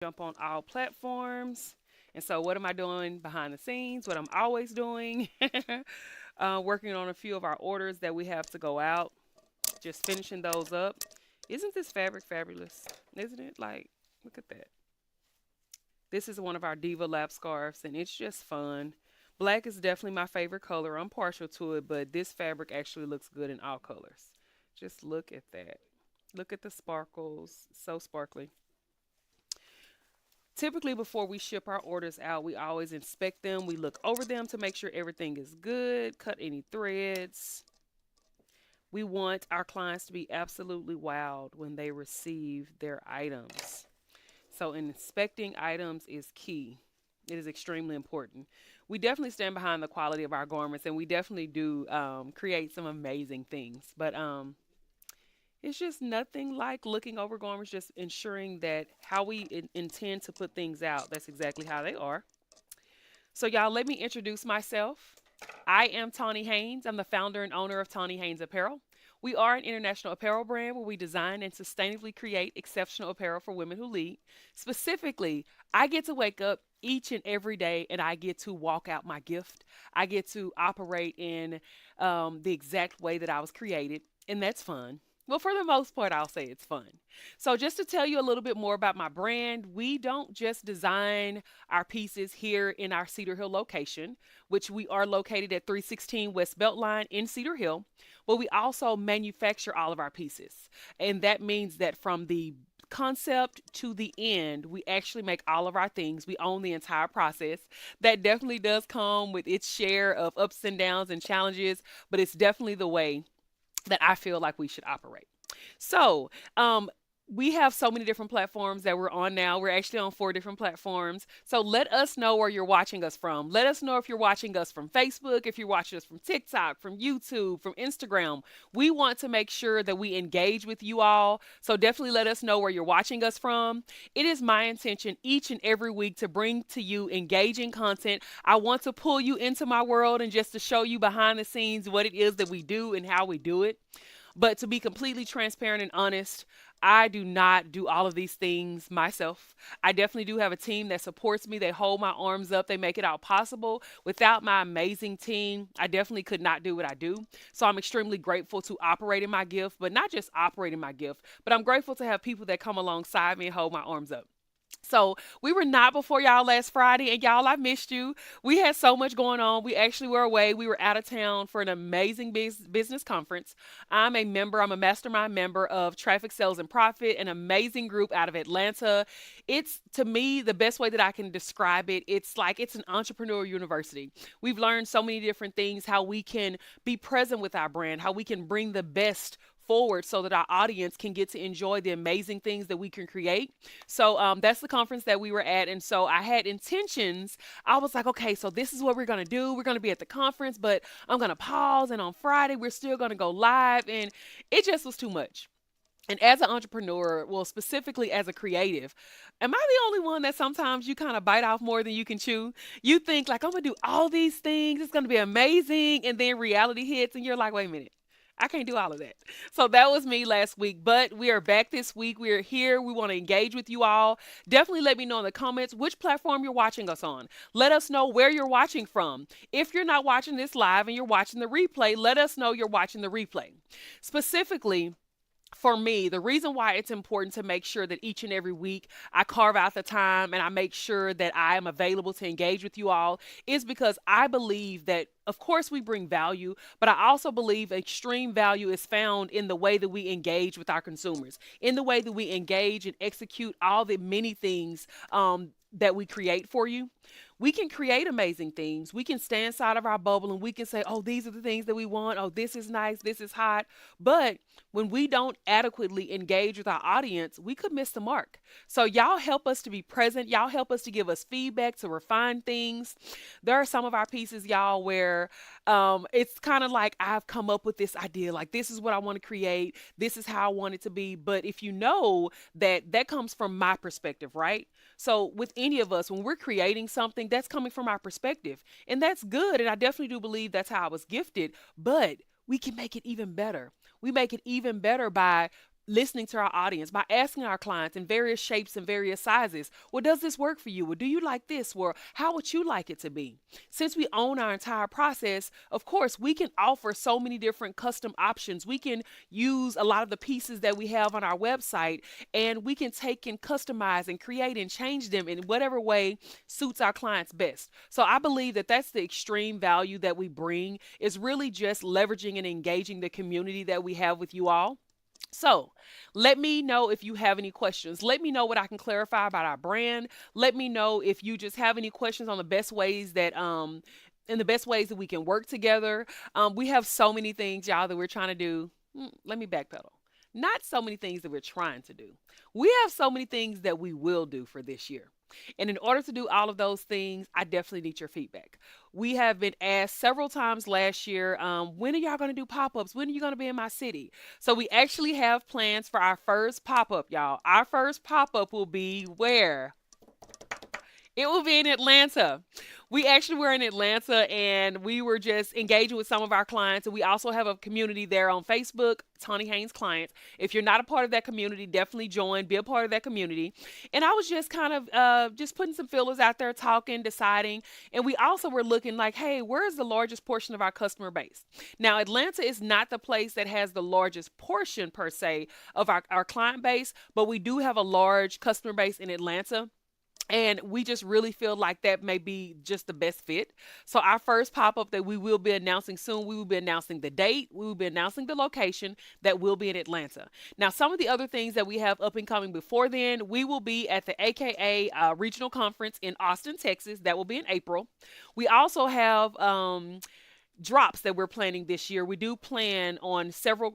Jump on all platforms. And so, what am I doing behind the scenes? What I'm always doing, working on a few of our orders that we have to go out, just finishing those up. Isn't this fabric fabulous? Isn't it? Like, look at that. This is one of our Diva Lap scarves, and it's just fun. Black is definitely my favorite color. I'm partial to it, but this fabric actually looks good in all colors. Just look at that. Look at the sparkles. So sparkly. Typically, before we ship our orders out, we always inspect them. We look over them to make sure everything is good, cut any threads. We want our clients to be absolutely wowed when they receive their items. So, inspecting items is key. It is extremely important. We definitely stand behind the quality of our garments, and we definitely do create some amazing things. But it's just nothing like looking over garments, just ensuring that how we intend to put things out, that's exactly how they are. So, y'all, let me introduce myself. I am Tawni Haynes. I'm the founder and owner of Tawni Haynes Apparel. We are an international apparel brand where we design and sustainably create exceptional apparel for women who lead. Specifically, I get to wake up each and every day and I get to walk out my gift. I get to operate in the exact way that I was created, and that's fun. Well, for the most part, I'll say it's fun. So, just to tell you a little bit more about my brand, we don't just design our pieces here in our Cedar Hill location, which we are located at 316 West Beltline in Cedar Hill, but we also manufacture all of our pieces. And that means that from the concept to the end, we actually make all of our things. We own the entire process. That definitely does come with its share of ups and downs and challenges, but it's definitely the way that I feel like we should operate. So, we have so many different platforms that we're on now. We're actually on four different platforms. So let us know where you're watching us from. Let us know if you're watching us from Facebook, if you're watching us from TikTok, from YouTube, from Instagram. We want to make sure that we engage with you all. So definitely let us know where you're watching us from. It is my intention each and every week to bring to you engaging content. I want to pull you into my world and just to show you behind the scenes what it is that we do and how we do it. But to be completely transparent and honest, I do not do all of these things myself. I definitely do have a team that supports me. They hold my arms up. They make it all possible. Without my amazing team, I definitely could not do what I do. So I'm extremely grateful to operate in my gift, but not just operating my gift, but I'm grateful to have people that come alongside me and hold my arms up. So we were not before y'all last Friday, and y'all, I missed you. We had so much going on. We actually were away. We were out of town for an amazing business conference. I'm a member. I'm a mastermind member of Traffic Sales and Profit, an amazing group out of Atlanta. It's to me the best way that I can describe it. It's like it's an entrepreneur university. We've learned so many different things, how we can be present with our brand, how we can bring the best forward so that our audience can get to enjoy the amazing things that we can create. So that's the conference that we were at. And so I had intentions. I was like, okay, so this is what we're going to do. We're going to be at the conference, but I'm going to pause. And on Friday, we're still going to go live. And it just was too much. And as an entrepreneur, well, specifically as a creative, am I the only one that sometimes you kind of bite off more than you can chew? You think, like, I'm going to do all these things, it's going to be amazing. And then reality hits, and you're like, wait a minute. I can't do all of that. So that was me last week, but we are back this week. We are here. We want to engage with you all. Definitely let me know in the comments which platform you're watching us on. Let us know where you're watching from. If you're not watching this live and you're watching the replay, let us know you're watching the replay. Specifically, for me, the reason why it's important to make sure that each and every week I carve out the time and I make sure that I am available to engage with you all is because I believe that, of course, we bring value, but I also believe extreme value is found in the way that we engage with our consumers, in the way that we engage and execute all the many things that we create for you. We can create amazing things. We can stay inside of our bubble and we can say, oh, these are the things that we want. Oh, this is nice. This is hot. But when we don't adequately engage with our audience, we could miss the mark. So, y'all help us to be present. Y'all help us to give us feedback, to refine things. There are some of our pieces, y'all, where it's kind of like I've come up with this idea, like this is what I want to create. This is how I want it to be. But if you know that that comes from my perspective, right? So, with any of us, when we're creating something, that's coming from our perspective. And that's good. And I definitely do believe that's how I was gifted. But we can make it even better. We make it even better by listening to our audience, by asking our clients in various shapes and various sizes, well, does this work for you? Well, do you like this? Or how would you like it to be? Since we own our entire process, of course, we can offer so many different custom options. We can use a lot of the pieces that we have on our website, and we can take and customize and create and change them in whatever way suits our clients best. So I believe that that's the extreme value that we bring, is really just leveraging and engaging the community that we have with you all. So, let me know if you have any questions. Let me know what I can clarify about our brand. Let me know if you just have any questions on the best ways that in the best ways that we can work together. We have so many things, y'all, that we're trying to do. Let me backpedal. Not so many things that we're trying to do. We have so many things that we will do for this year. And in order to do all of those things, I definitely need your feedback. We have been asked several times last year, when are y'all going to do pop ups? When are you going to be in my city? So we actually have plans for our first pop up, y'all. Our first pop up will be where? It will be in Atlanta. We actually were in Atlanta, and we were just engaging with some of our clients. And we also have a community there on Facebook, Tawni Haynes Clients. If you're not a part of that community, definitely join, be a part of that community. And I was just kind of just putting some fillers out there, talking, deciding. And we also were looking like, hey, where is the largest portion of our customer base? Now, Atlanta is not the place that has the largest portion per se of our client base, but we do have a large customer base in Atlanta. And we just really feel like that may be just the best fit. So our first pop-up that we will be announcing soon, we will be announcing the date, we will be announcing the location that will be in Atlanta. Now, some of the other things that we have up and coming before then, we will be at the AKA Regional Conference in Austin, Texas. That will be in April. We also have drops that we're planning this year. We do plan on several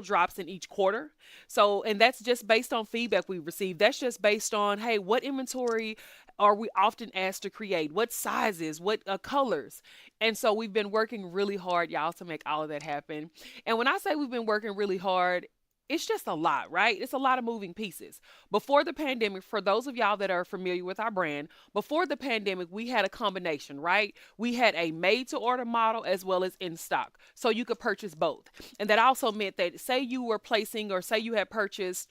drops in each quarter. So, and that's just based on feedback we received. That's just based on, hey, what inventory are we often asked to create? What sizes? What colors? And so we've been working really hard, y'all, to make all of that happen. And when I say we've been working really hard, it's just a lot, right? It's a lot of moving pieces. Before the pandemic, for those of y'all that are familiar with our brand, before the pandemic, we had a combination, right? We had a made to order model as well as in stock. So you could purchase both. And that also meant that, say you were placing, or say you had purchased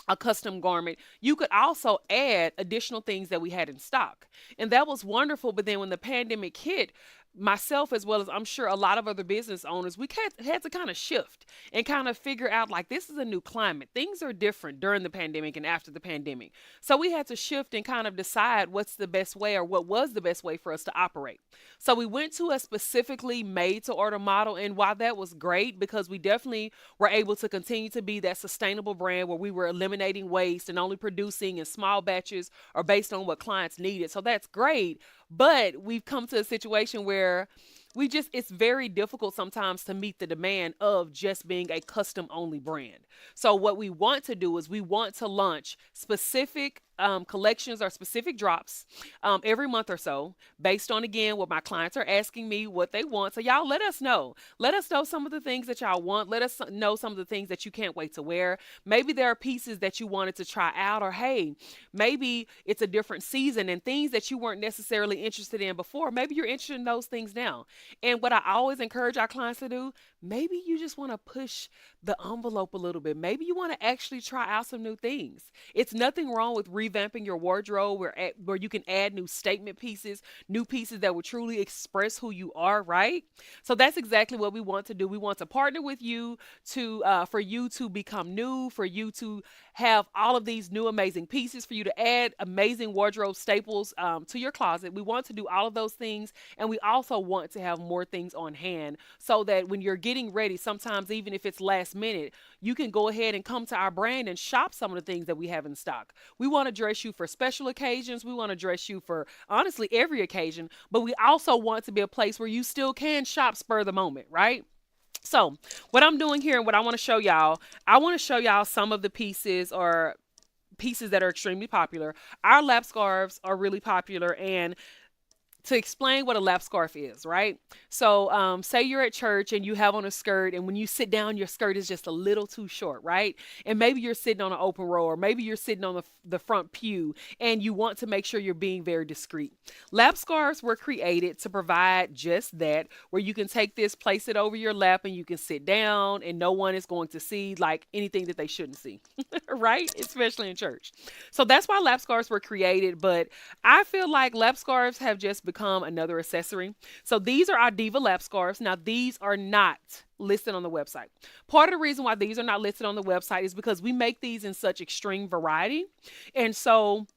a custom garment, you could also add additional things that we had in stock. And that was wonderful. But then when the pandemic hit, myself as well as I'm sure a lot of other business owners, we had to kind of shift and kind of figure out like this is a new climate. Things are different during the pandemic and after the pandemic. So we had to shift and kind of decide what's the best way, or what was the best way for us to operate. So we went to a specifically made to order model. And while that was great, because we definitely were able to continue to be that sustainable brand where we were eliminating waste and only producing in small batches or based on what clients needed. So that's great. But we've come to a situation where it's very difficult sometimes to meet the demand of just being a custom only brand. So what we want to do is we want to launch specific collections or specific drops every month or so, based on, again, what my clients are asking me, what they want. So y'all let us know. Let us know some of the things that y'all want. Let us know some of the things that you can't wait to wear. Maybe there are pieces that you wanted to try out, or hey, maybe it's a different season and things that you weren't necessarily interested in before. Maybe you're interested in those things now. And what I always encourage our clients to do, maybe you just want to push the envelope a little bit. Maybe you want to actually try out some new things. It's nothing wrong with revamping your wardrobe where you can add new statement pieces, new pieces that will truly express who you are, right? So that's exactly what we want to do. We want to partner with you to for you to become new, for you to have all of these new amazing pieces, for you to add amazing wardrobe staples to your closet. We want to do all of those things, and we also want to have more things on hand so that when you're getting ready, sometimes even if it's last minute, you can go ahead and come to our brand and shop some of the things that we have in stock. We want to dress you for special occasions. We want to dress you for honestly every occasion, but we also want to be a place where you still can shop spur the moment, right? So, what I'm doing here and what I want to show y'all, I want to show y'all some of the pieces or pieces that are extremely popular. Our lap scarves are really popular, and to explain what a lap scarf is, right? So, say you're at church and you have on a skirt, and when you sit down, your skirt is just a little too short, right? And maybe you're sitting on an open row, or maybe you're sitting on the front pew, and you want to make sure you're being very discreet. Lap scarves were created to provide just that, where you can take this, place it over your lap, and you can sit down, and no one is going to see like anything that they shouldn't see, right? Especially in church. So that's why lap scarves were created. But I feel like lap scarves have just become another accessory. So these are our Diva lap scarves. Now, these are not listed on the website. Part of the reason why these are not listed on the website is because we make these in such extreme variety. And so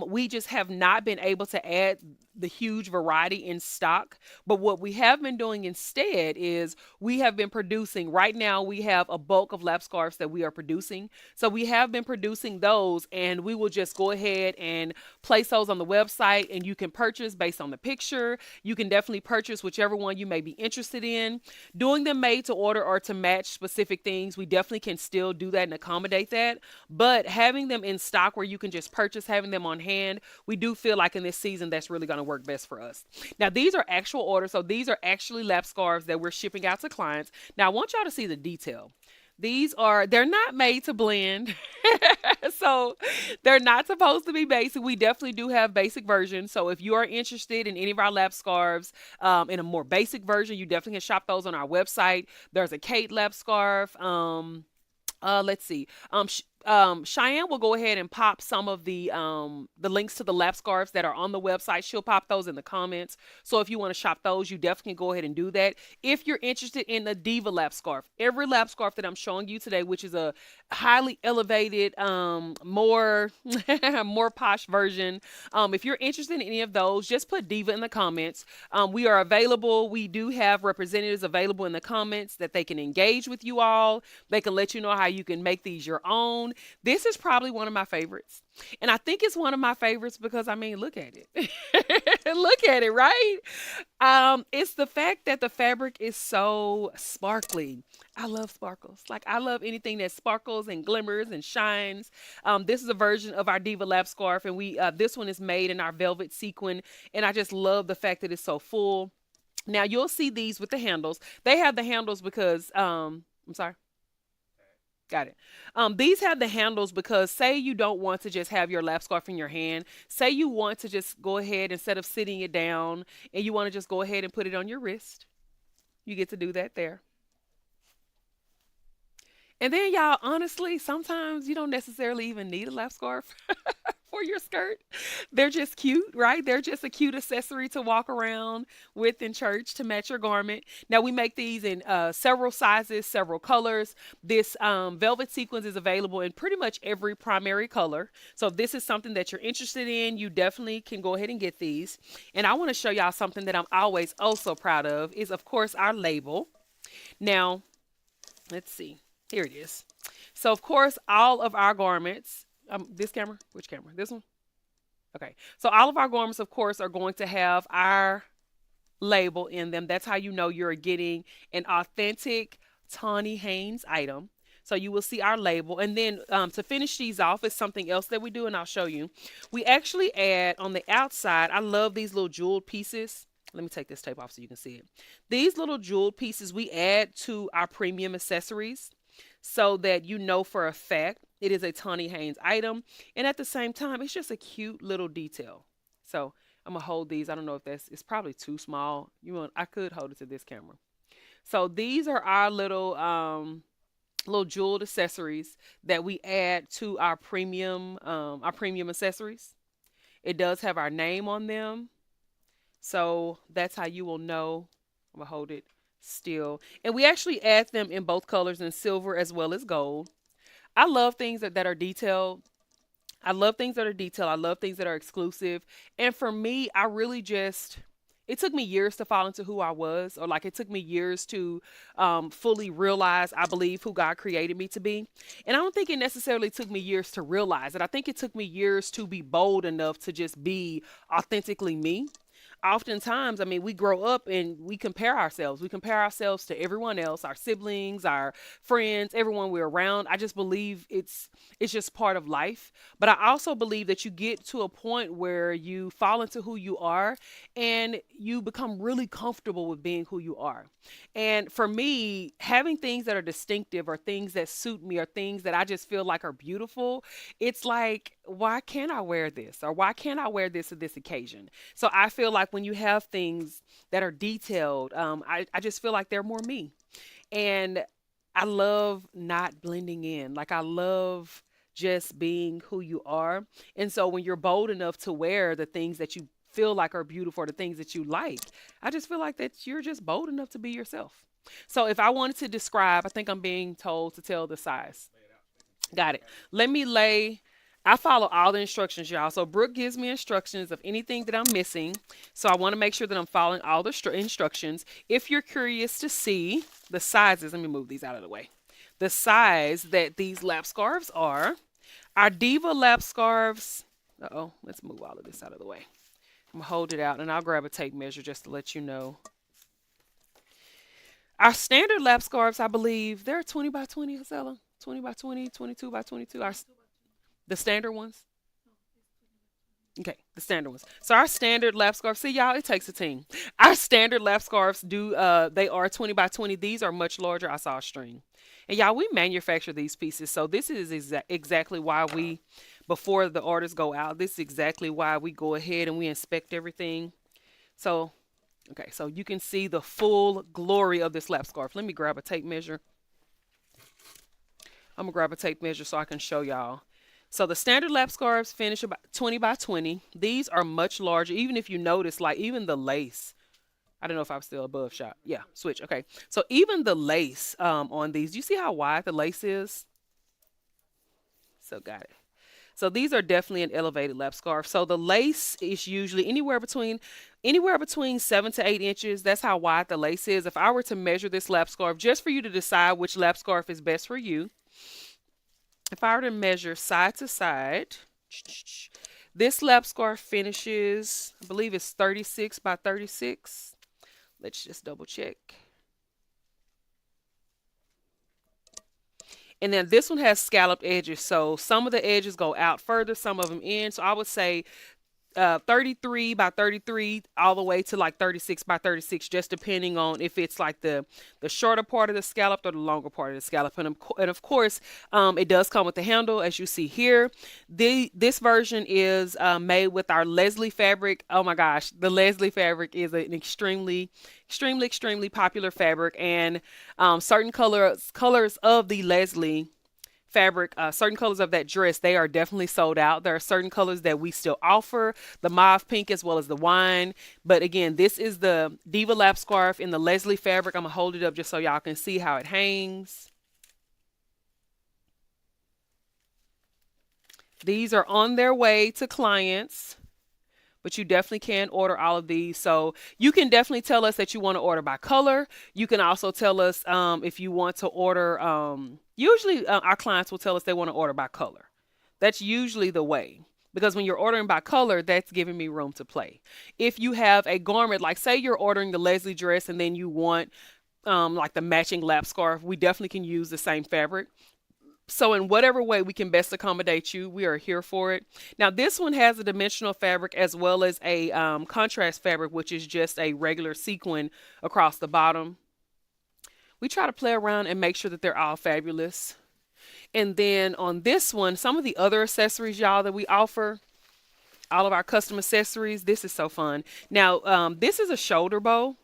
we just have not been able to add the huge variety in stock. But what we have been doing instead is we have been producing, right now we have a bulk of lap scarves that we are producing. So we have been producing those, and we will just go ahead and place those on the website, and you can purchase based on the picture. You can definitely purchase whichever one you may be interested in. Doing them made to order or to match specific things, we definitely can still do that and accommodate that. But having them in stock where you can just purchase, having them on hand, we do feel like in this season that's really going to work best for us. Now, these are actual orders. So these are actually lap scarves that we're shipping out to clients. Now, I want y'all to see the detail. They're not made to blend. So they're not supposed to be basic. We definitely do have basic versions. So if you are interested in any of our lap scarves in a more basic version, you definitely can shop those on our website. There's a Kate lap scarf. Let's see. Cheyenne will go ahead and pop some of the links to the lap scarves that are on the website. She'll pop those in the comments. So if you want to shop those, you definitely go ahead and do that. If you're interested in the Diva lap scarf, every lap scarf that I'm showing you today, which is a highly elevated, more more posh version. If you're interested in any of those, just put Diva in the comments. We are available. We do have representatives available in the comments that they can engage with you all. They can let you know how you can make these your own. This is probably one of my favorites. And I think it's one of my favorites because, I mean, look at it. Look at it, right? It's the fact that the fabric is so sparkly. I love sparkles. Like, I love anything that sparkles and glimmers and shines. This is a version of our Diva lap scarf, and this one is made in our velvet sequin, and I just love the fact that it's so full. Now, you'll see these with the handles. They have the handles because, I'm sorry. Got it. These have the handles because say you don't want to just have your lap scarf in your hand. Say you want to just go ahead instead of sitting it down, and you want to just go ahead and put it on your wrist. You get to do that there. And then, y'all, honestly, sometimes you don't necessarily even need a lap scarf for your skirt. They're just cute, right? They're just a cute accessory to walk around with in church to match your garment. Now, we make these in several sizes, several colors. This velvet sequins is available in pretty much every primary color. So if this is something that you're interested in, you definitely can go ahead and get these. And I want to show y'all something that I'm always also proud of is, of course, our label. Now, let's see. Here it is. So, of course, all of our garments, this camera, which camera? This one? Okay. So, all of our garments, of course, are going to have our label in them. That's how you know you're getting an authentic Tawni Haynes item. So you will see our label. And then to finish these off is something else that we do, and I'll show you. We actually add on the outside, I love these little jeweled pieces. Let me take this tape off so you can see it. These little jeweled pieces we add to our premium accessories, so that you know for a fact it is a Tawni Haynes item. And at the same time, it's just a cute little detail. So I'm gonna hold these. I don't know if it's probably too small. I could hold it to this camera. So these are our little jeweled accessories that we add to our premium accessories. It does have our name on them. So that's how you will know. I'm gonna hold it still. And we actually add them in both colors, in silver as well as gold. I love things that are detailed. I love things that are detailed. I love things that are exclusive. And for me, it took me years to fall into who I was, or like it took me years to fully realize, I believe, who God created me to be. And I don't think it necessarily took me years to realize it. I think it took me years to be bold enough to just be authentically me. oftentimes, I mean, we grow up and we compare ourselves. We compare ourselves to everyone else, our siblings, our friends, everyone we're around. I just believe it's just part of life. But I also believe that you get to a point where you fall into who you are and you become really comfortable with being who you are. And for me, having things that are distinctive or things that suit me or things that I just feel like are beautiful, it's like, why can't I wear this? Or why can't I wear this at this occasion? So I feel like when you have things that are detailed, I just feel like they're more me. And I love not blending in. Like, I love just being who you are. And so when you're bold enough to wear the things that you feel like are beautiful or the things that you like, I just feel like that you're just bold enough to be yourself. So if I wanted to describe, I think I'm being told to tell the size. Got it. Let me lay. I follow all the instructions, y'all. So Brooke gives me instructions of anything that I'm missing. So I want to make sure that I'm following all the instructions. If you're curious to see the sizes, let me move these out of the way. The size that these lap scarves are, our Diva lap scarves. Uh-oh, let's move all of this out of the way. I'm gonna hold it out and I'll grab a tape measure just to let you know. Our standard lap scarves, I believe, they're 20 by 20, Hasela. 20 by 20, 22 by 22. The standard ones? Okay, the standard ones. So our standard lap scarves, see y'all, it takes a team. Our standard lap scarves they are 20 by 20. These are much larger. I saw a string. And y'all, we manufacture these pieces. So this is exactly why before the orders go out, this is exactly why we go ahead and we inspect everything. So, okay, so you can see the full glory of this lap scarf. Let me grab a tape measure. I'm gonna grab a tape measure so I can show y'all. So the standard lap scarves finish about 20 by 20. These are much larger. Even if you notice, like even the lace. I don't know if I'm still above shot. Yeah, switch. Okay. So even the lace on these, do you see how wide the lace is? So got it. So these are definitely an elevated lap scarf. So the lace is usually anywhere between 7 to 8 inches. That's how wide the lace is. If I were to measure this lap scarf, just for you to decide which lap scarf is best for you, if I were to measure side to side, this lap scarf finishes, I believe it's 36 by 36. Let's just double check. And then this one has scalloped edges. So some of the edges go out further, some of them in. So I would say 33 by 33 all the way to like 36 by 36, just depending on if it's like the shorter part of the scallop or the longer part of the scallop. And of course, it does come with the handle, as you see here. This version is made with our Leslie fabric. Oh my gosh, the Leslie fabric is an extremely popular fabric, and certain colors of the Leslie fabric, certain colors of that dress, they are definitely sold out. There are certain colors that we still offer, the mauve pink as well as the wine. But again, this is the Diva lap scarf in the Leslie fabric. I'm gonna hold it up just so y'all can see how it hangs. These are on their way to clients, but you definitely can order all of these. So you can definitely tell us that you want to order by color. You can also tell us if you want to order. Usually our clients will tell us they want to order by color. That's usually the way. Because when you're ordering by color, that's giving me room to play. If you have a garment, like say you're ordering the Leslie dress and then you want like the matching lap scarf, we definitely can use the same fabric. So in whatever way we can best accommodate you, we are here for it. Now this one has a dimensional fabric as well as a contrast fabric, which is just a regular sequin across the bottom. We try to play around and make sure that they're all fabulous. And then on this one, some of the other accessories, y'all, that we offer, all of our custom accessories, this is so fun. Now, this is a shoulder bow.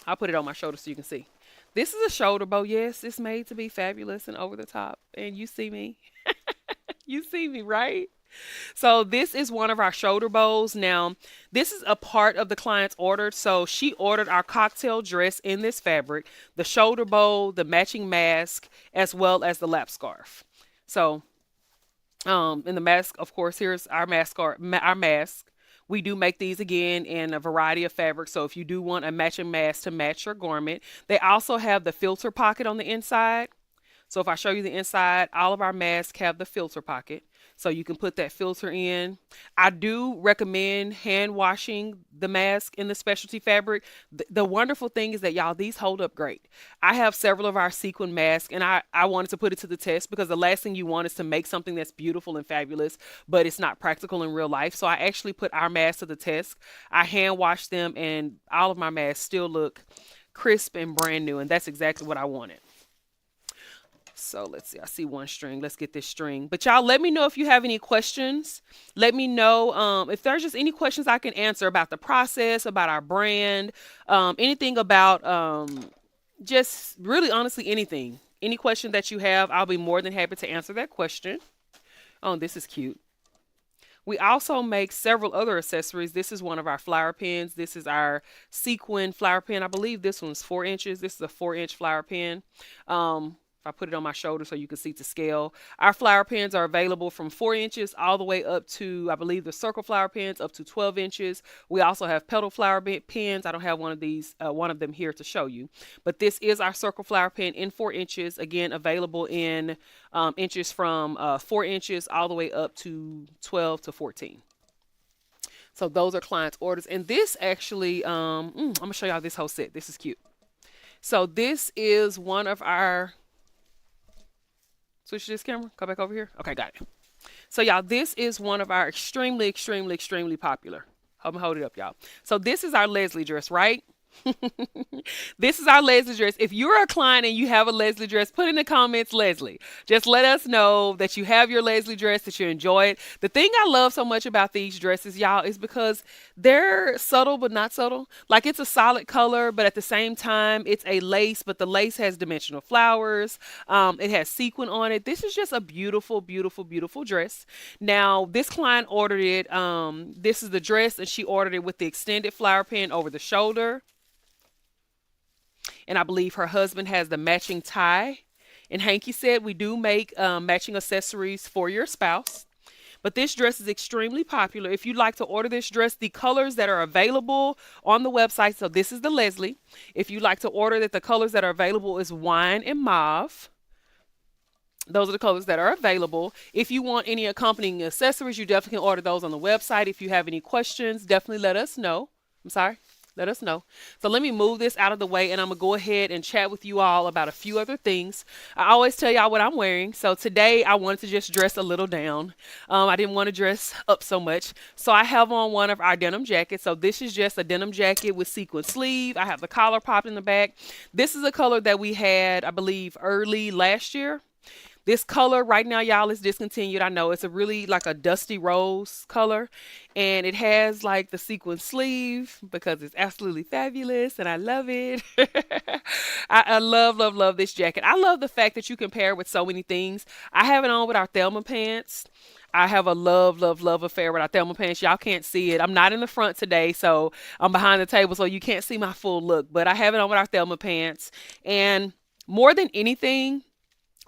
I'll put it on my shoulder so you can see. This is a shoulder bow. Yes, it's made to be fabulous and over the top. And you see me. You see me, right? So this is one of our shoulder bows. Now, this is a part of the client's order. So she ordered our cocktail dress in this fabric, the shoulder bow, the matching mask, as well as the lap scarf. So, in the mask, of course, here's our our mask. We do make these again in a variety of fabrics. So if you do want a matching mask to match your garment, they also have the filter pocket on the inside. So if I show you the inside, all of our masks have the filter pocket. So you can put that filter in. I do recommend hand washing the mask in the specialty fabric. The wonderful thing is that y'all, these hold up great. I have several of our sequin masks, and I wanted to put it to the test because the last thing you want is to make something that's beautiful and fabulous, but it's not practical in real life. So I actually put our masks to the test. I hand washed them, and all of my masks still look crisp and brand new, and that's exactly what I wanted. So let's see. I see one string. Let's get this string. But y'all, let me know if you have any questions. Let me know if there's just any questions I can answer about the process, about our brand, anything about just really honestly anything. Any question that you have, I'll be more than happy to answer that question. Oh, this is cute. We also make several other accessories. This is one of our flower pins. This is our sequin flower pin. I believe this one's 4 inches. This is a 4-inch flower pin. I put it on my shoulder so you can see to scale. Our flower pins are available from 4 inches all the way up to, I believe, the circle flower pins up to 12 inches. We also have petal flower pins. I don't have one of these, one of them here to show you, but this is our circle flower pin in 4 inches. Again, available in inches from 4 inches all the way up to 12 to 14. So those are clients' orders. And this actually, I'm gonna show y'all this whole set. This is cute. So this is one of our, switch this camera, come back over here. Okay, got it. So y'all, this is one of our extremely popular. Hold it up, y'all. So this is our Leslie dress, right? This is our Leslie dress. If you're a client and you have a Leslie dress, put in the comments Leslie. Just let us know that you have your Leslie dress, that you enjoy it. The thing I love so much about these dresses, y'all, is because they're subtle but not subtle. Like, it's a solid color, but at the same time, it's a lace, but the lace has dimensional flowers. It has sequin on it. This is just a beautiful dress. Now, this client ordered it. This is the dress, and she ordered it with the extended flower pin over the shoulder. And I believe her husband has the matching tie. And Hanky said we do make matching accessories for your spouse. But this dress is extremely popular. If you'd like to order this dress, the colors that are available on the website, so this is the Leslie. If you'd like to order that, the colors that are available is wine and mauve. Those are the colors that are available. If you want any accompanying accessories, you definitely can order those on the website. If you have any questions, definitely let us know. I'm sorry. Let us know. So let me move this out of the way, and I'm going to go ahead and chat with you all about a few other things. I always tell y'all what I'm wearing. So today I wanted to just dress a little down. I didn't want to dress up so much. So I have on one of our denim jackets. So this is just a denim jacket with sequin sleeve. I have the collar popped in the back. This is a color that we had, I believe, early last year. This color right now, y'all, is discontinued. I know it's a really like a dusty rose color, and it has like the sequin sleeve because it's absolutely fabulous, and I love it. I love this jacket. I love the fact that you can pair it with so many things. I have it on with our Thelma pants. I have a love affair with our Thelma pants. Y'all can't see it. I'm not in the front today, so I'm behind the table, so you can't see my full look, but I have it on with our Thelma pants. And more than anything,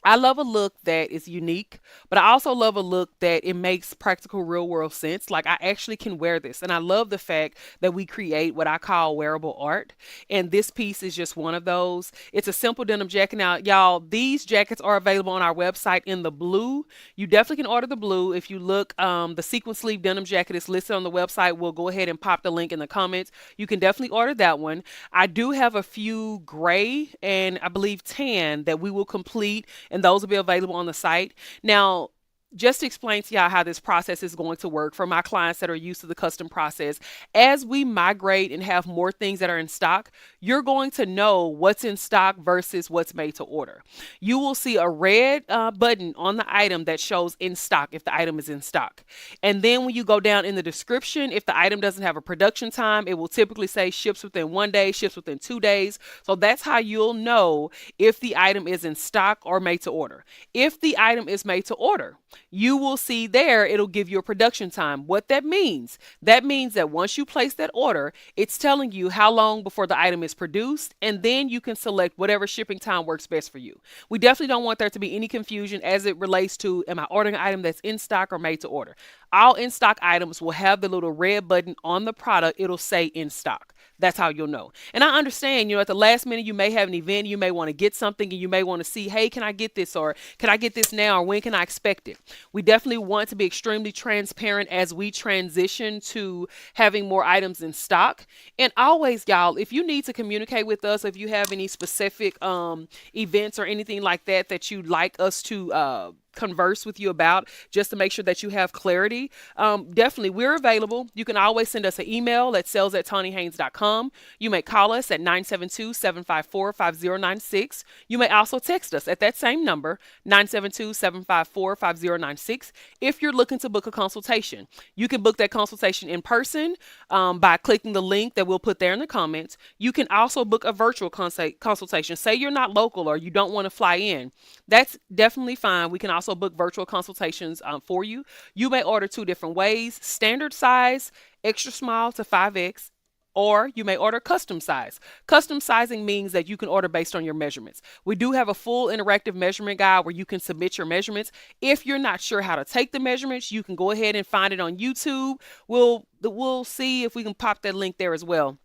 I love a look that is unique, but I also love a look that it makes practical real world sense. Like, I actually can wear this. And I love the fact that we create what I call wearable art. And this piece is just one of those. It's a simple denim jacket. Now, y'all, these jackets are available on our website in the blue. You definitely can order the blue. If you look, the sequin sleeve denim jacket is listed on the website. We'll go ahead and pop the link in the comments. You can definitely order that one. I do have a few gray and I believe tan that we will complete, and those will be available on the site. Now, just to explain to y'all how this process is going to work for my clients that are used to the custom process, as we migrate and have more things that are in stock, you're going to know what's in stock versus what's made to order. You will see a red button on the item that shows in stock if the item is in stock. And then when you go down in the description, if the item doesn't have a production time, it will typically say ships within 1 day, ships within 2 days. So that's how you'll know if the item is in stock or made to order. If the item is made to order, you will see there, it'll give you a production time. What that means that once you place that order, it's telling you how long before the item is produced, and then you can select whatever shipping time works best for you. We definitely don't want there to be any confusion as it relates to, am I ordering an item that's in stock or made to order? All in stock items will have the little red button on the product. It'll say in stock. That's how you'll know. And I understand, at the last minute, you may have an event, you may want to get something, and you may want to see, hey, can I get this? Or can I get this now? Or when can I expect it? We definitely want to be extremely transparent as we transition to having more items in stock. And always, y'all, if you need to communicate with us, if you have any specific events or anything like that that you'd like us to converse with you about, just to make sure that you have clarity, definitely we're available. You can always send us an email at sales@tawnihaynes.com. You may call us at 972-754-5096. You may also text us at that same number, 972-754-5096. If you're looking to book a consultation, you can book that consultation in person by clicking the link that we'll put there in the comments. You can also book a virtual consultation. Say you're not local or you don't want to fly in. That's definitely fine. We can also book virtual consultations for you. You may order two different ways: standard size, extra small to 5X, or you may order custom size. Custom sizing means that you can order based on your measurements. We do have a full interactive measurement guide where you can submit your measurements. If you're not sure how to take the measurements, you can go ahead and find it on YouTube. We'll see if we can pop that link there as well.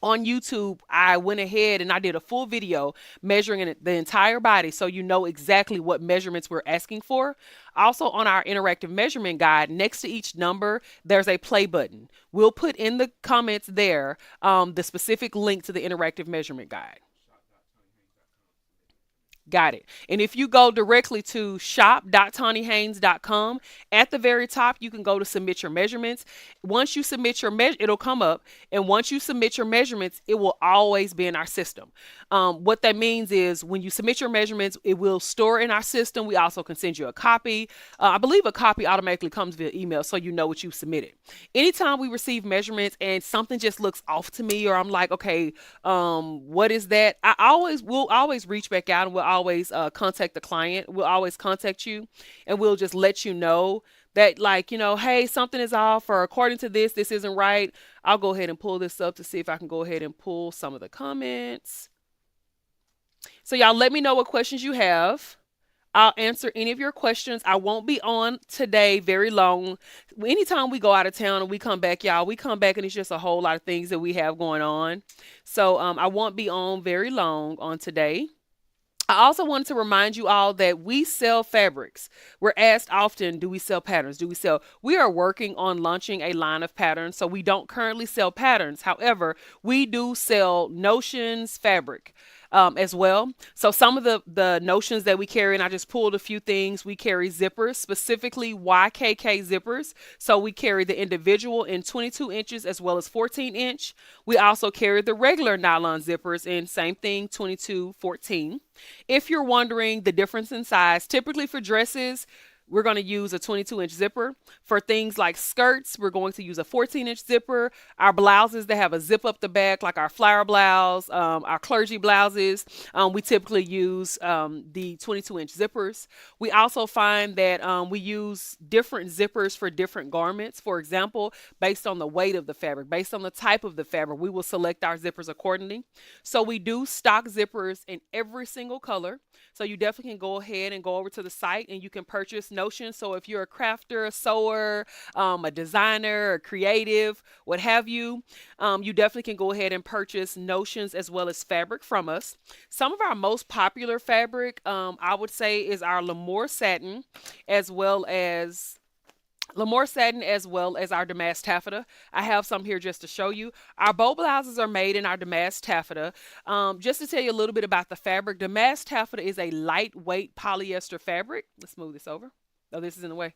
On YouTube, I went ahead and I did a full video measuring the entire body, so you know exactly what measurements we're asking for. Also, on our interactive measurement guide, next to each number, there's a play button. We'll put in the comments there the specific link to the interactive measurement guide. Got it. And if you go directly to shop.tawnyhaynes.com, at the very top, you can go to submit your measurements. Once you submit your it'll come up. And once you submit your measurements, it will always be in our system. What that means is when you submit your measurements, it will store in our system. We also can send you a copy. I believe a copy automatically comes via email, so you know what you submitted. Anytime we receive measurements and something just looks off to me, or I'm like, okay, what is that? We'll always reach back out, and we'll always contact the client. We'll always contact you, and we'll just let you know that, like, hey, something is off, or according to this isn't right. I'll go ahead and pull this up to see if I can go ahead and pull some of the comments. So y'all let me know what questions you have. I'll answer any of your questions. I won't be on today very long. Anytime we go out of town and we come back, y'all, we come back and it's just a whole lot of things that we have going on. So I won't be on very long on today. I also wanted to remind you all that we sell fabrics. We're asked often, do we sell patterns? We are working on launching a line of patterns. So we don't currently sell patterns. However, we do sell notions fabric as well. So some of the notions that we carry, and I just pulled a few things. We carry zippers, specifically YKK zippers. So we carry the individual in 22 inches as well as 14 inch. We also carry the regular nylon zippers in same thing, 22, 14. If you're wondering the difference in size, typically for dresses, we're going to use a 22-inch zipper. For things like skirts, we're going to use a 14-inch zipper. Our blouses that have a zip up the back, like our flower blouse, our clergy blouses, we typically use the 22-inch zippers. We also find that we use different zippers for different garments. For example, based on the weight of the fabric, based on the type of the fabric, we will select our zippers accordingly. So we do stock zippers in every single color. So you definitely can go ahead and go over to the site and you can purchase notions. So if you're a crafter, a sewer, a designer, a creative, what have you, you definitely can go ahead and purchase notions as well as fabric from us. Some of our most popular fabric, I would say, is our Lemoore satin, as well as our damask taffeta. I have some here just to show you. Our bow blouses are made in our damask taffeta. Just to tell you a little bit about the fabric, damask taffeta is a lightweight polyester fabric. Let's move this over. Oh, this is in the way.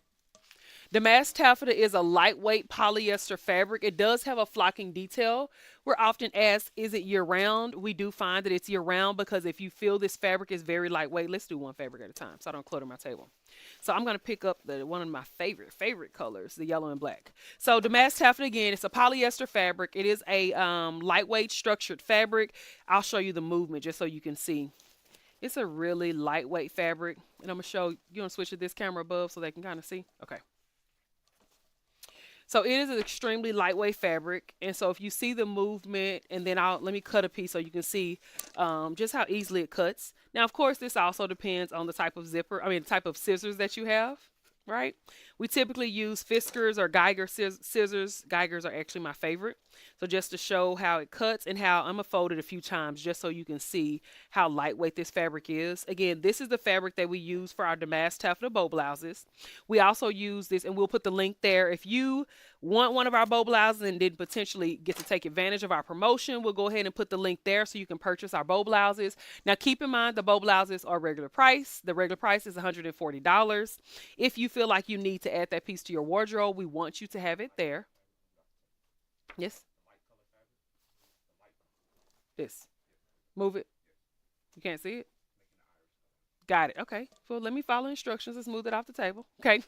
Damask taffeta is a lightweight polyester fabric. It does have a flocking detail. We're often asked, is it year-round? We do find that it's year-round because if you feel this fabric is very lightweight, let's do one fabric at a time so I don't clutter my table. So I'm going to pick up one of my favorite colors, the yellow and black. So damask taffeta, again, it's a polyester fabric. It is a lightweight structured fabric. I'll show you the movement just so you can see. It's a really lightweight fabric. And I'm going to show you, want to switch to this camera above so they can kind of see? Okay. So it is an extremely lightweight fabric. And so if you see the movement, and then let me cut a piece so you can see just how easily it cuts. Now, of course, this also depends on the type of type of scissors that you have. right? We typically use Fiskars or Geiger scissors. Geigers are actually my favorite. So just to show how it cuts and how I'm gonna fold it a few times just so you can see how lightweight this fabric is. Again, this is the fabric that we use for our damask taffeta bow blouses. We also use this, and we'll put the link there. If you want one of our bow blouses and did potentially get to take advantage of our promotion, we'll go ahead and put the link there so you can purchase our bow blouses. Now keep in mind the bow blouses are regular price. The regular price is $140. If you feel like you need to add that piece to your wardrobe, we want you to have it there. Yes, this. Move it. You can't see it? Got it. Okay. Well, let me follow instructions and smooth it off the table. Okay.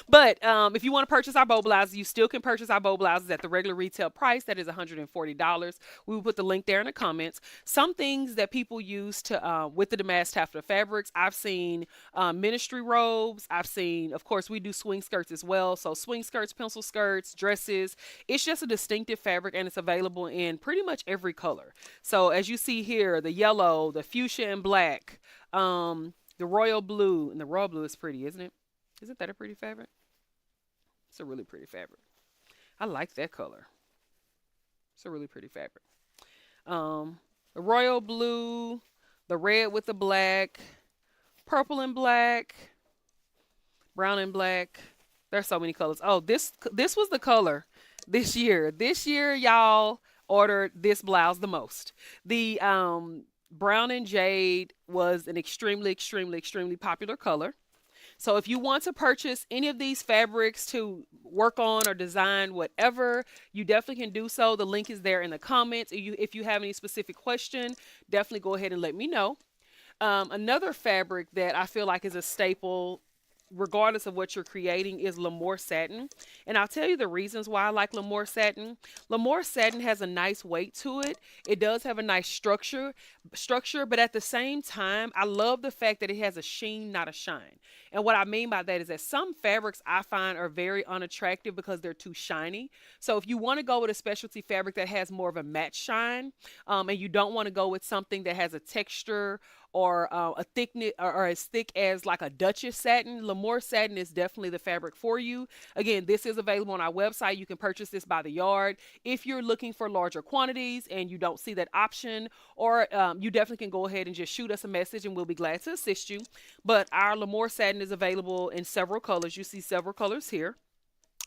But if you want to purchase our bow blouses, you still can purchase our bow blouses at the regular retail price. That is $140. We will put the link there in the comments. Some things that people use to with the damask taffeta fabrics, I've seen ministry robes. I've seen, of course, we do swing skirts as well. So swing skirts, pencil skirts, dresses. It's just a distinctive fabric, and it's available in pretty much every color. So as you see here, the yellow, the fuchsia and black, the royal blue, and the royal blue is pretty, isn't it? Isn't that a pretty fabric? It's a really pretty fabric. I like that color. It's a really pretty fabric. The royal blue, the red with the black, purple and black, brown and black. There's so many colors. Oh, this was the color this year. This year, y'all ordered this blouse the most. The brown and jade was an extremely, extremely, extremely popular color. So if you want to purchase any of these fabrics to work on or design whatever, you definitely can do so. The link is there in the comments. If you have any specific question, definitely go ahead and let me know. Another fabric that I feel like is a staple, regardless of what you're creating, is Lemoire satin. And I'll tell you the reasons why I like Lemoire satin. Lemoire satin has a nice weight to it. It does have a nice structure, but at the same time, I love the fact that it has a sheen, not a shine. And what I mean by that is that some fabrics I find are very unattractive because they're too shiny. So if you want to go with a specialty fabric that has more of a matte shine, and you don't want to go with something that has a texture or a thickness or as thick as like a Duchess satin, Lemoire satin is definitely the fabric for you. Again, this is available on our website. You can purchase this by the yard. If you're looking for larger quantities and you don't see that option, or you definitely can go ahead and just shoot us a message and we'll be glad to assist you. But our Lemoire satin is available in several colors. You see several colors here.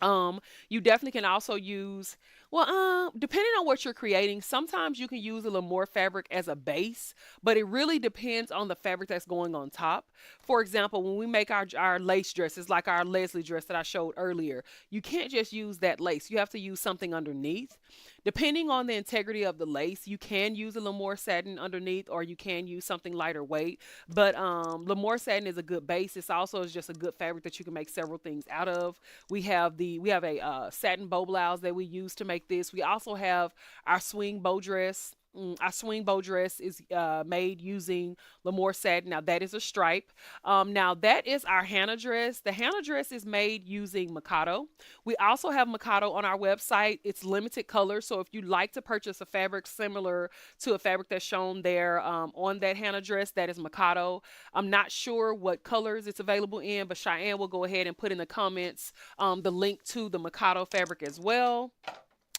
You definitely can also use, well, depending on what you're creating, sometimes you can use a Lemoire fabric as a base, but it really depends on the fabric that's going on top. For example, when we make our lace dresses, like our Leslie dress that I showed earlier, you can't just use that lace. You have to use something underneath. Depending on the integrity of the lace, you can use a Lemoire satin underneath, or you can use something lighter weight. But Lemoire satin is a good base. It's also is just a good fabric that you can make several things out of. We have a satin bow blouse that we use to make this. We also have our swing bow dress. Our swing bow dress is made using Lemoire satin. Now that is a stripe. Now that is our Hannah dress. The Hannah dress is made using Mikado. We also have Mikado on our website. It's limited colors, so if you'd like to purchase a fabric similar to a fabric that's shown there on that Hannah dress, that is Mikado. I'm not sure what colors it's available in, but Cheyenne will go ahead and put in the comments the link to the Mikado fabric as well.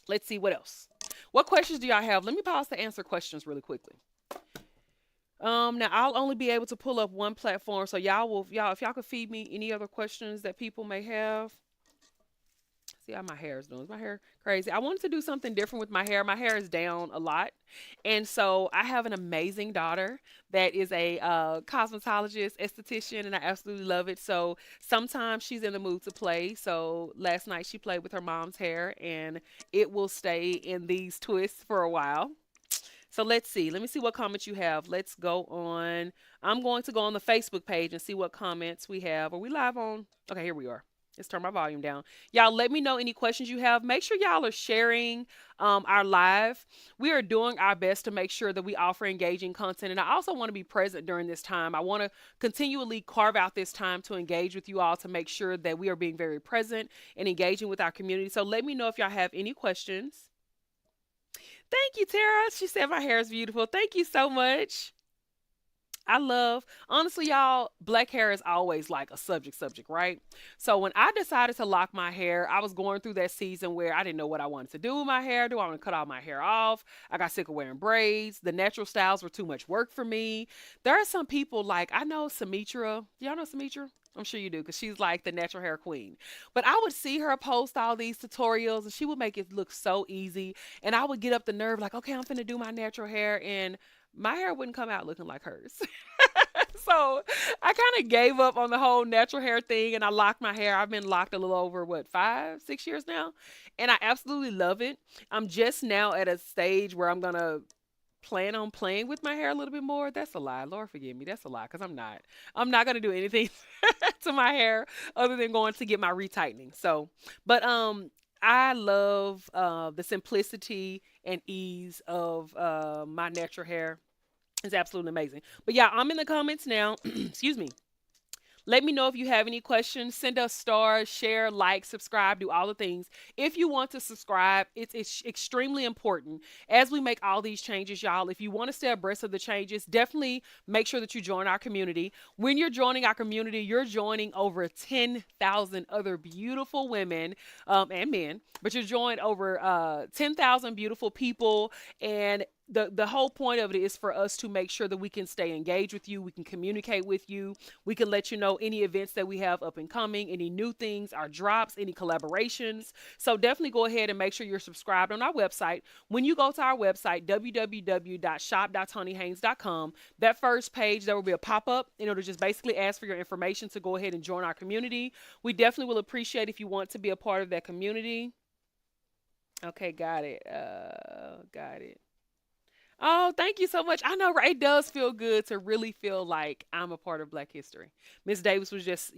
Let's see what else. What questions do y'all have? Let me pause to answer questions really quickly. Now I'll only be able to pull up one platform, so if y'all could feed me any other questions that people may have. See how my hair is doing. Is my hair crazy? I wanted to do something different with my hair. My hair is down a lot. And so I have an amazing daughter that is a cosmetologist, esthetician, and I absolutely love it. So sometimes she's in the mood to play. So last night she played with her mom's hair, and it will stay in these twists for a while. So let's see. Let me see what comments you have. Let's go on. I'm going to go on the Facebook page and see what comments we have. Are we live on? Okay, here we are. Let's turn my volume down. Y'all let me know any questions you have. Make sure y'all are sharing our live. We are doing our best to make sure that we offer engaging content. And I also want to be present during this time. I want to continually carve out this time to engage with you all, to make sure that we are being very present and engaging with our community. So let me know if y'all have any questions. Thank you, Tara. She said my hair is beautiful. Thank you so much. I love, honestly, y'all, black hair is always like a subject, right? So when I decided to lock my hair, I was going through that season where I didn't know what I wanted to do with my hair. Do I want to cut all my hair off? I got sick of wearing braids. The natural styles were too much work for me. There are some people like, I know Samitra. Y'all know Samitra? I'm sure you do because she's like the natural hair queen. But I would see her post all these tutorials and she would make it look so easy. And I would get up the nerve, like, okay, I'm finna do my natural hair. And my hair wouldn't come out looking like hers. So I kind of gave up on the whole natural hair thing and I locked my hair. I've been locked a little over, what, 5, 6 years now? And I absolutely love it. I'm just now at a stage where I'm going to plan on playing with my hair a little bit more. That's a lie. Lord forgive me. That's a lie because I'm not. I'm not going to do anything to my hair other than going to get my retightening. So, but I love the simplicity and ease of my natural hair. It's absolutely amazing. But yeah, I'm in the comments now. Excuse me. Let me know if you have any questions. Send us stars, share, like, subscribe, do all the things. If you want to subscribe, it's extremely important as we make all these changes, y'all. If you want to stay abreast of the changes, definitely make sure that you join our community. When you're joining our community, you're joining over 10,000 other beautiful women and men, but you're joined over 10,000 beautiful people. And the whole point of it is for us to make sure that we can stay engaged with you, we can communicate with you, we can let you know any events that we have up and coming, any new things, our drops, any collaborations. So definitely go ahead and make sure you're subscribed on our website. When you go to our website, www.shop.tawnihaynes.com, that first page, there will be a pop-up and it'll just basically ask for your information to go ahead and join our community. We definitely will appreciate if you want to be a part of that community. Okay, got it. Got it. Oh, thank you so much. I know, right? It does feel good to really feel like I'm a part of Black history. Miss Davis was just,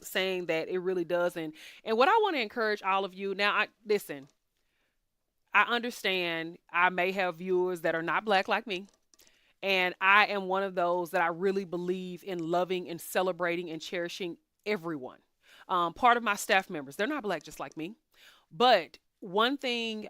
saying that it really does. And what I want to encourage all of you now, I listen, I understand I may have viewers that are not black like me. And I am one of those that I really believe in loving and celebrating and cherishing everyone. Part of my staff members, they're not black just like me. But one thing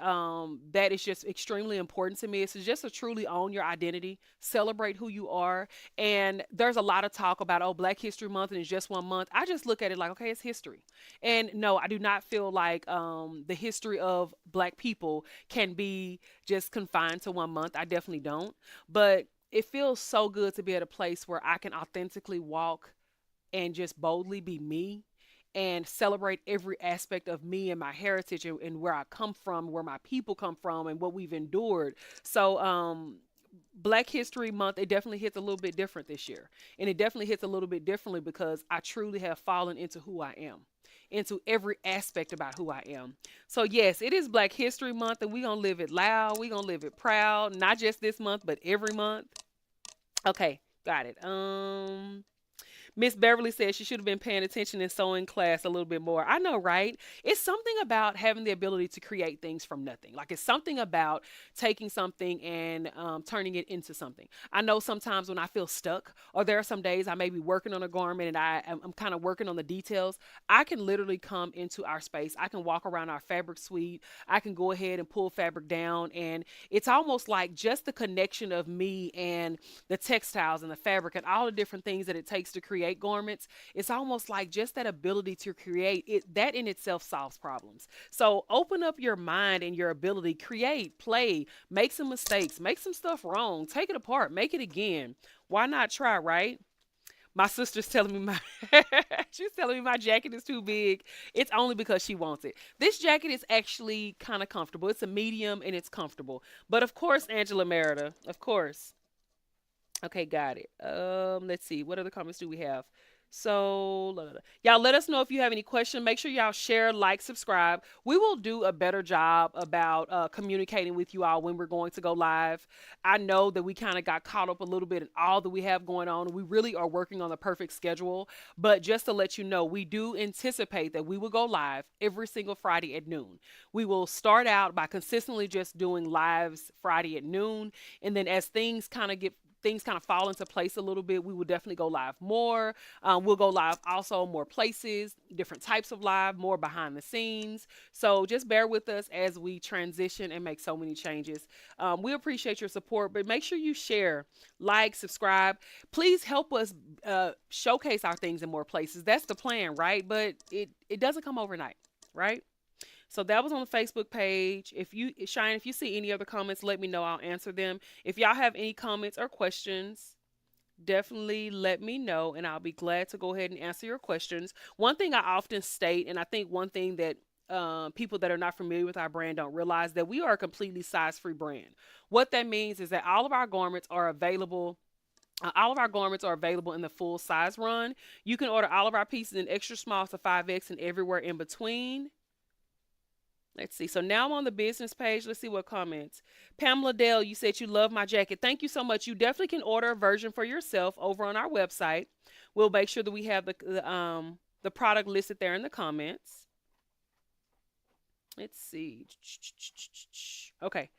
that is just extremely important to me is to just to truly own your identity, celebrate who you are. And there's a lot of talk about, oh, Black History Month and it's just 1 month. I just look at it like, okay, it's history. And no, I do not feel like the history of Black people can be just confined to 1 month. I definitely don't. But it feels so good to be at a place where I can authentically walk and just boldly be me and celebrate every aspect of me and my heritage and where I come from, where my people come from, and what we've endured. So, Black History Month, it definitely hits a little bit different this year. And it definitely hits a little bit differently because I truly have fallen into who I am, into every aspect about who I am. So, yes, it is Black History Month, and we're going to live it loud. We're going to live it proud, not just this month, but every month. Okay, got it. Miss Beverly says she should have been paying attention in sewing class a little bit more. I know, right? It's something about having the ability to create things from nothing. Like it's something about taking something and turning it into something. I know sometimes when I feel stuck, or there are some days I may be working on a garment and I'm kind of working on the details, I can literally come into our space. I can walk around our fabric suite. I can go ahead and pull fabric down. And it's almost like just the connection of me and the textiles and the fabric and all the different things that it takes to create garments. It's almost like just that ability to create it, that in itself solves problems. So open up your mind and your ability, create, play, make some mistakes, make some stuff wrong, take it apart, make it again. Why not try, right? My sister's telling me my she's telling me my jacket is too big. It's only because she wants it. This jacket is actually kind of comfortable. It's a medium and it's comfortable. But of course, Angela Merida, of course. Okay, got it. Let's see. What other comments do we have? So, y'all let us know if you have any questions. Make sure y'all share, like, subscribe. We will do a better job about communicating with you all when we're going to go live. I know that we kind of got caught up a little bit in all that we have going on. We really are working on the perfect schedule. But just to let you know, we do anticipate that we will go live every single Friday at noon. We will start out by consistently just doing lives Friday at noon. And then as things kind of get things kind of fall into place a little bit, we will definitely go live more. We'll go live also more places, different types of live, more behind the scenes. So just bear with us as we transition and make so many changes. We appreciate your support, but make sure you share, like, subscribe. Please help us showcase our things in more places. That's the plan, right? But it doesn't come overnight, right? So that was on the Facebook page. If you, Shine, if you see any other comments, let me know. I'll answer them. If y'all have any comments or questions, definitely let me know, and I'll be glad to go ahead and answer your questions. One thing I often state, and I think one thing that people that are not familiar with our brand don't realize, that we are a completely size-free brand. What that means is that all of our garments are available. All of our garments are available in the full size run. You can order all of our pieces in extra small to 5X and everywhere in between. Let's see. So now I'm on the business page. Let's see what comments. Pamela Dale, you said you love my jacket. Thank you so much. You definitely can order a version for yourself over on our website. We'll make sure that we have the product listed there in the comments. Let's see. Okay.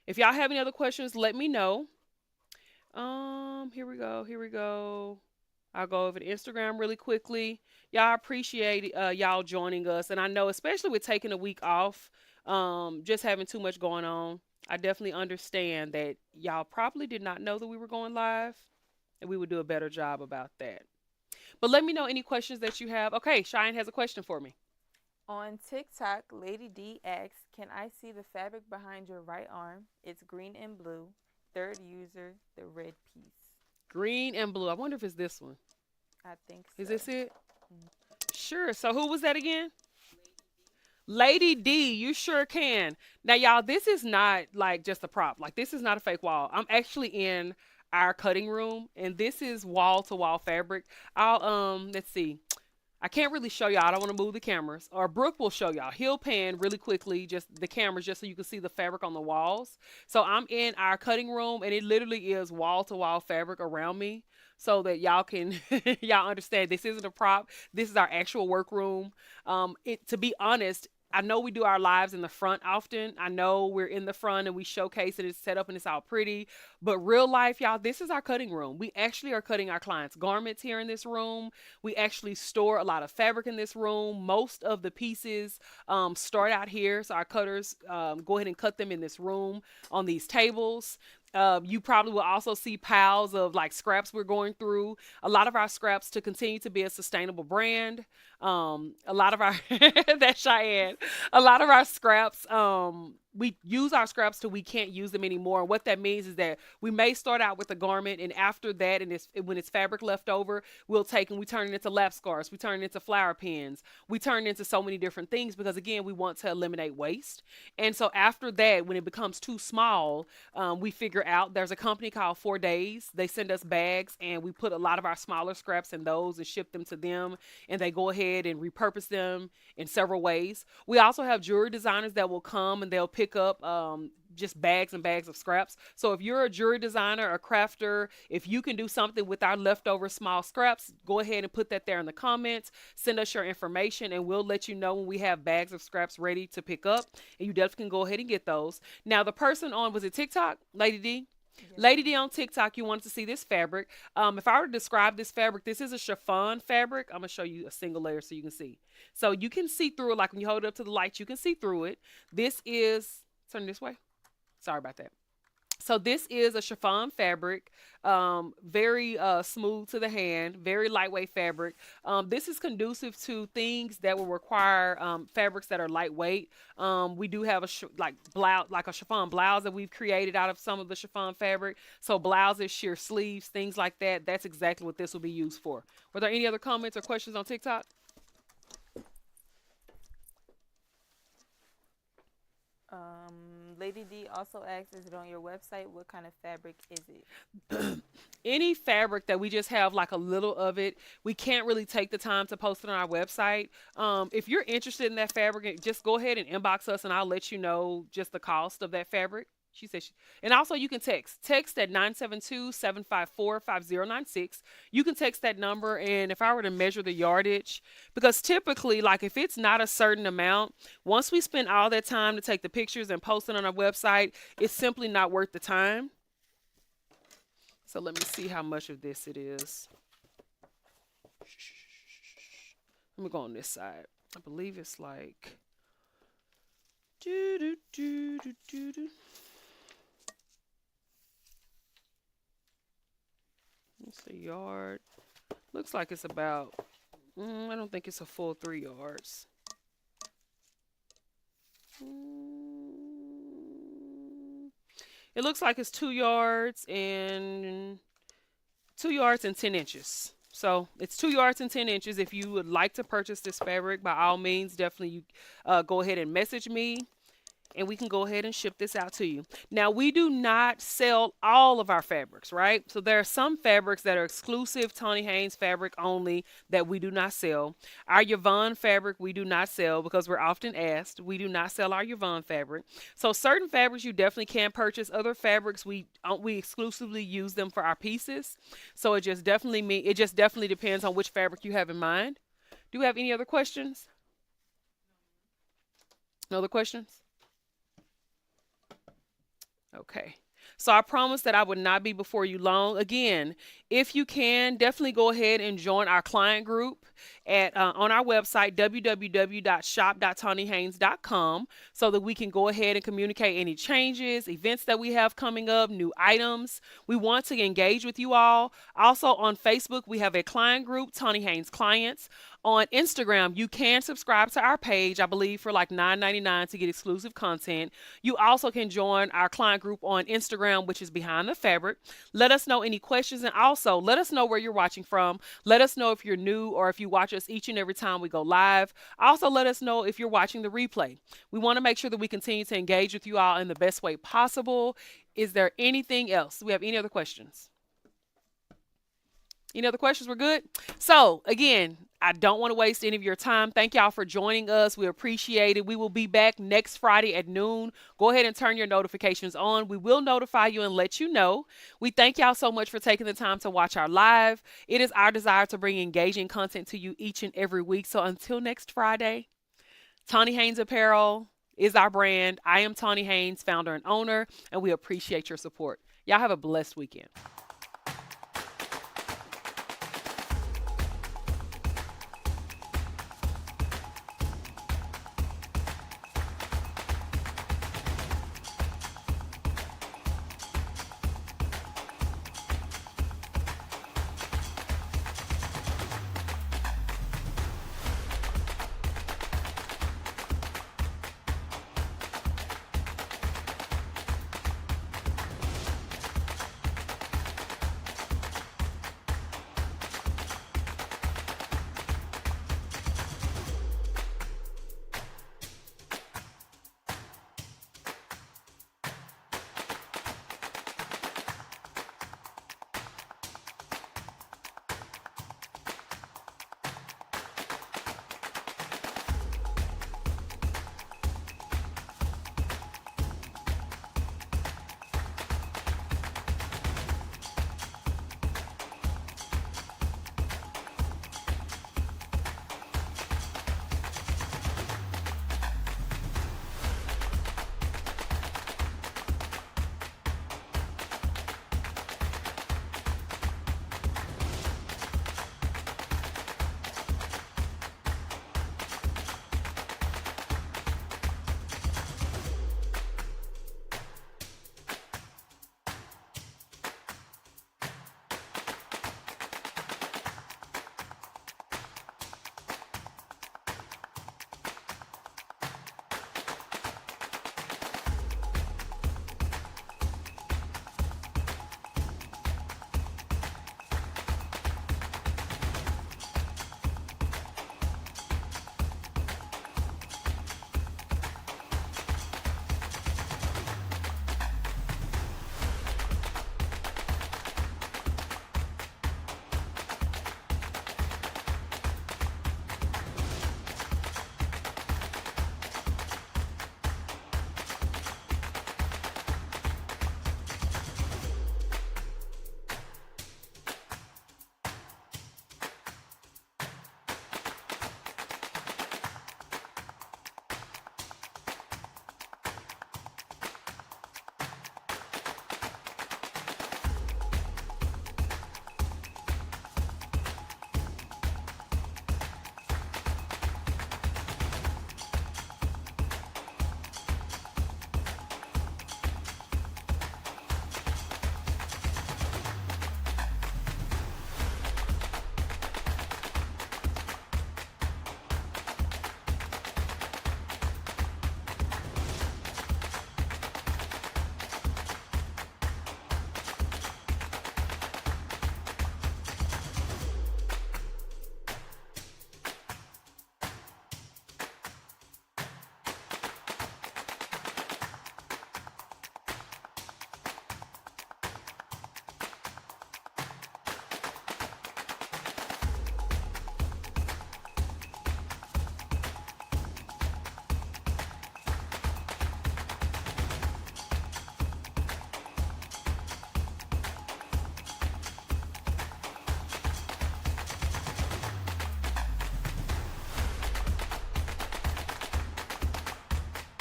If y'all have any other questions, let me know. Here we go. Here we go. I'll go over to Instagram really quickly. Y'all appreciate y'all joining us. And I know, especially with taking a week off, just having too much going on, I definitely understand that y'all probably did not know that we were going live, and we would do a better job about that. But let me know any questions that you have. Okay, Cheyenne has a question for me. On TikTok, Lady D asks, "Can I see the fabric behind your right arm? It's green and blue. Third user, the red piece." Green and blue. I wonder if it's this one. I think Is so. this it? Mhm. Sure. So who was that again? Lady D, you sure can. Now, y'all, this is not like just a prop. Like, this is not a fake wall. I'm actually in our cutting room, and this is wall to wall fabric. I'll let's see. I can't really show y'all. I don't want to move the cameras. Or Brooke will show y'all. He'll pan really quickly, just the cameras, just so you can see the fabric on the walls. So I'm in our cutting room, and it literally is wall to wall fabric around me, so that y'all can y'all understand this isn't a prop. This is our actual workroom. It, to be honest, I know we do our lives in the front often. I know we're in the front and we showcase it. It's set up and it's all pretty. But real life, y'all, this is our cutting room. We actually are cutting our clients' garments here in this room. We actually store a lot of fabric in this room. Most of the pieces start out here. So our cutters go ahead and cut them in this room on these tables. You probably will also see piles of like scraps we're going through. A lot of our scraps, to continue to be a sustainable brand. A lot of our That's Cheyenne. A lot of our scraps, we use our scraps till we can't use them anymore. And what that means is that we may start out with a garment, and after that, and when it's fabric left over, we'll take and we turn it into lap scarves, we turn it into flower pins, we turn it into so many different things, because again, we want to eliminate waste. And so after that, when it becomes too small, we figure out there's a company called 4 Days. They send us bags, and we put a lot of our smaller scraps in those and ship them to them, and they go ahead and repurpose them in several ways. We also have jewelry designers that will come and they'll pick up just bags and bags of scraps. So if you're a jewelry designer, a crafter, if you can do something with our leftover small scraps, go ahead and put that there in the comments. Send us your information, and we'll let you know when we have bags of scraps ready to pick up. And you definitely can go ahead and get those. Now, the person on, was it TikTok, Lady D? Yes. Lady D on TikTok, you wanted to see this fabric. If I were to describe this fabric, this is a chiffon fabric. I'm going to show you a single layer so you can see. So you can see through it, like when you hold it up to the light, you can see through it. This is, turn this way. Sorry about that. So this is a chiffon fabric, very smooth to the hand, very lightweight fabric. This is conducive to things that will require fabrics that are lightweight. We do have like blouse, like a chiffon blouse that we've created out of some of the chiffon fabric. So blouses, sheer sleeves, things like that. That's exactly what this will be used for. Were there any other comments or questions on TikTok? Lady D also asks, "Is it on your website? What kind of fabric is it?" Any fabric that we just have like a little of it, we can't really take the time to post it on our website. If you're interested in that fabric, just go ahead and inbox us, and I'll let you know just the cost of that fabric. She said, and also you can text at 972-754-5096. You can text that number, and if I were to measure the yardage, because typically, like if it's not a certain amount, once we spend all that time to take the pictures and post it on our website, it's simply not worth the time. So let me see how much of this it is. Let me go on this side. I believe it's like it's a yard. Looks like it's about I don't think it's a full 3 yards. It looks like it's 2 yards and 2 yards and 10 inches. So it's 2 yards and 10 inches. If you would like to purchase this fabric, by all means, definitely you go ahead and message me and we can go ahead and ship this out to you. Now, we do not sell all of our fabrics, right? So there are some fabrics that are exclusive Tawni Haynes fabric only that we do not sell. Our Yvonne fabric we do not sell because we're often asked. We do not sell our Yvonne fabric. So certain fabrics you definitely can purchase. Other fabrics we exclusively use them for our pieces. So it just definitely depends on which fabric you have in mind. Do you have any other questions? No other questions? Okay. So I promise that I would not be before you long. Again, if you can, definitely go ahead and join our client group at on our website www.shop.tawnihaynes.com so that we can go ahead and communicate any changes, events that we have coming up, new items. We want to engage with you all. Also on Facebook, we have a client group, Tawni Haynes Clients. On Instagram, you can subscribe to our page, I believe, for like $9.99 to get exclusive content. You also can join our client group on Instagram, which is Behind the Fabric. Let us know any questions and also let us know where you're watching from. Let us know if you're new or if you watch us each and every time we go live. Also, let us know if you're watching the replay. We want to make sure that we continue to engage with you all in the best way possible. Is there anything else? Do we have any other questions? Any other questions? We're good. So again, I don't want to waste any of your time. Thank y'all for joining us. We appreciate it. We will be back next Friday at noon. Go ahead and turn your notifications on. We will notify you and let you know. We thank y'all so much for taking the time to watch our live. It is our desire to bring engaging content to you each and every week. So until next Friday, Tawni Haynes Apparel is our brand. I am Tawni Haynes, founder and owner, and we appreciate your support. Y'all have a blessed weekend.